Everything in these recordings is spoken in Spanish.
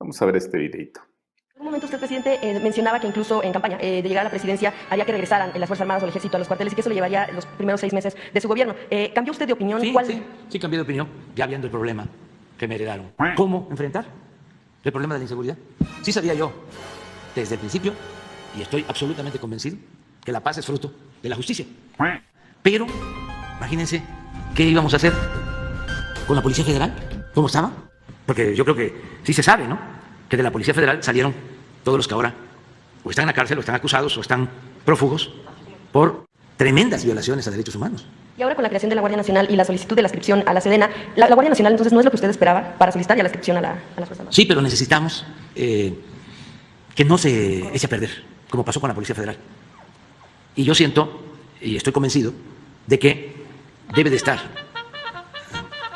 Vamos a ver este videito. En algún momento usted, presidente, mencionaba que incluso en campaña de llegar a la presidencia haría que regresaran las Fuerzas Armadas o el Ejército a los cuarteles y que eso le llevaría los primeros 6 meses de su gobierno. ¿Cambió usted de opinión? Sí, ¿Cuál? sí cambié de opinión, ya viendo el problema que me heredaron. ¿Cómo enfrentar el problema de la inseguridad? Sí sabía yo desde el principio, y estoy absolutamente convencido, que la paz es fruto de la justicia. Pero, imagínense, ¿qué íbamos a hacer con la Policía Federal? ¿Cómo estaba? Porque yo creo que sí se sabe, ¿no? Que de la Policía Federal salieron todos los que ahora o están en la cárcel, o están acusados, o están prófugos por tremendas violaciones a derechos humanos. Y ahora con la creación de la Guardia Nacional y la solicitud de la inscripción a la Sedena, la Guardia Nacional entonces no es lo que usted esperaba para solicitar ya la inscripción a las Fuerzas Armadas. Sí, pero necesitamos que no se eche a perder, como pasó con la Policía Federal. Y yo siento, y estoy convencido, de que debe de estar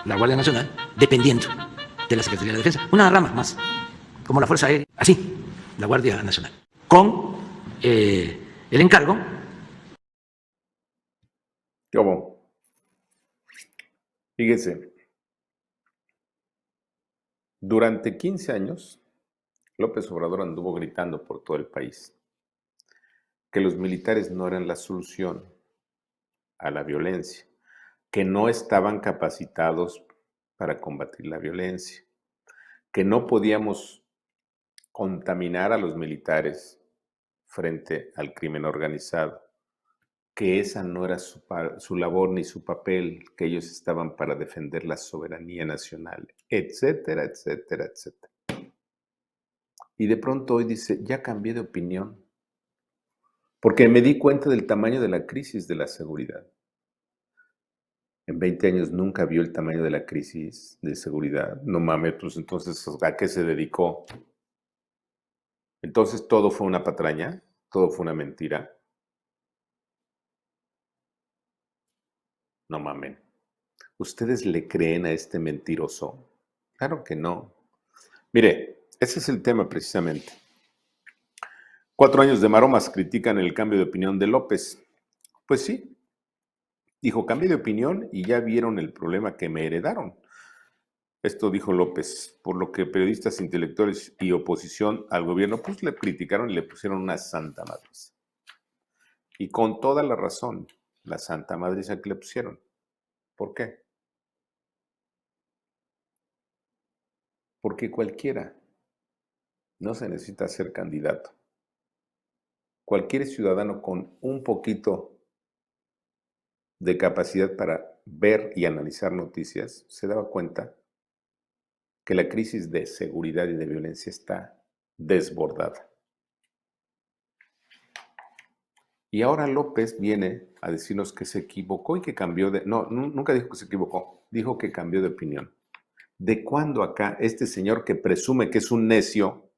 la Guardia Nacional dependiendo de la Secretaría de la Defensa, una rama más, como la Fuerza Aérea, así, la Guardia Nacional, con el encargo. ¿Cómo? Fíjese, durante 15 años, López Obrador anduvo gritando por todo el país que los militares no eran la solución a la violencia, que no estaban capacitados para combatir la violencia, que no podíamos contaminar a los militares frente al crimen organizado, que esa no era su labor ni su papel, que ellos estaban para defender la soberanía nacional, etcétera, etcétera, etcétera. Y de pronto hoy dice, ya cambié de opinión, porque me di cuenta del tamaño de la crisis de la seguridad. En 20 años nunca vio el tamaño de la crisis de seguridad. No mames, pues entonces, ¿a qué se dedicó? Entonces, ¿todo fue una patraña? ¿Todo fue una mentira? No mamen. ¿Ustedes le creen a este mentiroso? Claro que no. Mire, ese es el tema precisamente. 4 años de maromas critican el cambio de opinión de López. Pues sí, dijo, cambié de opinión y ya vieron el problema que me heredaron. Esto dijo López, por lo que periodistas, intelectuales y oposición al gobierno pues le criticaron y le pusieron una santa madriza. Y con toda la razón, la santa madriza que le pusieron. ¿Por qué? Porque cualquiera no se necesita ser candidato. Cualquier ciudadano con un poquito de capacidad para ver y analizar noticias se daba cuenta que la crisis de seguridad y de violencia está desbordada. Y ahora López viene a decirnos que se equivocó y que cambió de... No, nunca dijo que se equivocó, dijo que cambió de opinión. ¿De cuándo acá este señor que presume que es un necio,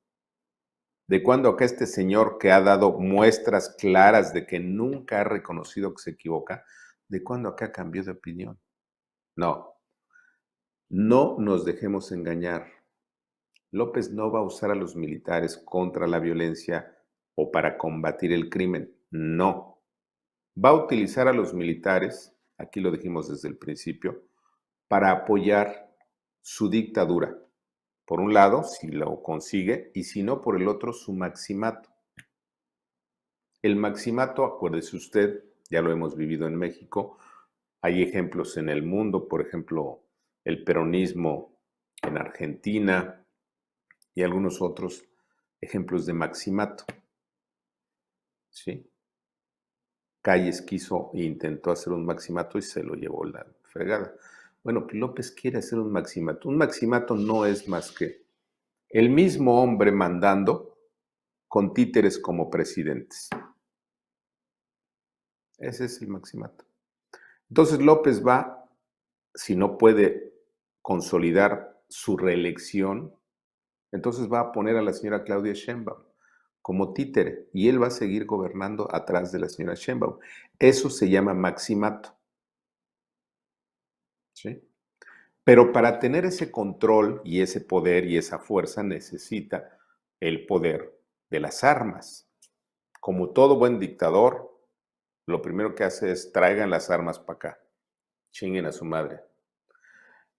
de cuándo acá este señor que ha dado muestras claras de que nunca ha reconocido que se equivoca, de cuándo acá cambió de opinión? No, no nos dejemos engañar. López no va a usar a los militares contra la violencia o para combatir el crimen, no. Va a utilizar a los militares, aquí lo dijimos desde el principio, para apoyar su dictadura. Por un lado, si lo consigue, y si no, por el otro, su maximato. El maximato, acuérdese usted, ya lo hemos vivido en México, hay ejemplos en el mundo, por ejemplo, el peronismo en Argentina y algunos otros ejemplos de maximato. ¿Sí? Calles quiso e intentó hacer un maximato y se lo llevó la fregada. Bueno, López quiere hacer un maximato. Un maximato no es más que el mismo hombre mandando con títeres como presidentes. Ese es el maximato. Entonces López va, si no puede consolidar su reelección, entonces va a poner a la señora Claudia Sheinbaum como títere y él va a seguir gobernando atrás de la señora Sheinbaum. Eso se llama maximato. ¿Sí? Pero para tener ese control y ese poder y esa fuerza necesita el poder de las armas. Como todo buen dictador, lo primero que hace es traigan las armas para acá, chinguen a su madre.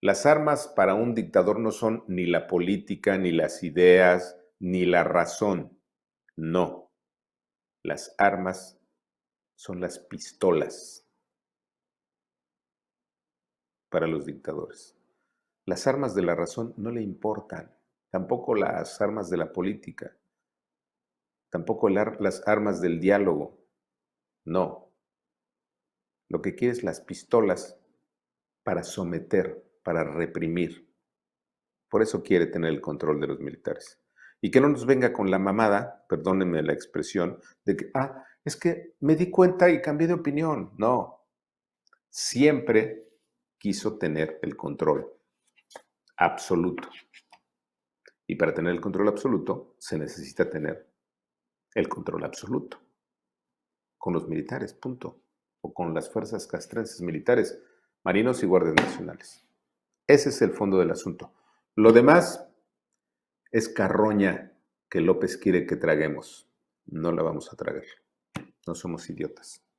Las armas para un dictador no son ni la política, ni las ideas, ni la razón. No. Las armas son las pistolas para los dictadores. Las armas de la razón no le importan, tampoco las armas de la política, tampoco las armas del diálogo. No. Lo que quiere es las pistolas para someter, para reprimir. Por eso quiere tener el control de los militares. Y que no nos venga con la mamada, perdónenme la expresión, de que, es que me di cuenta y cambié de opinión. No. Siempre quiso tener el control absoluto. Y para tener el control absoluto se necesita tener el control absoluto. Con los militares, punto. O con las fuerzas castrenses militares, marinos y guardias nacionales. Ese es el fondo del asunto. Lo demás es carroña que López quiere que traguemos. No la vamos a tragar. No somos idiotas.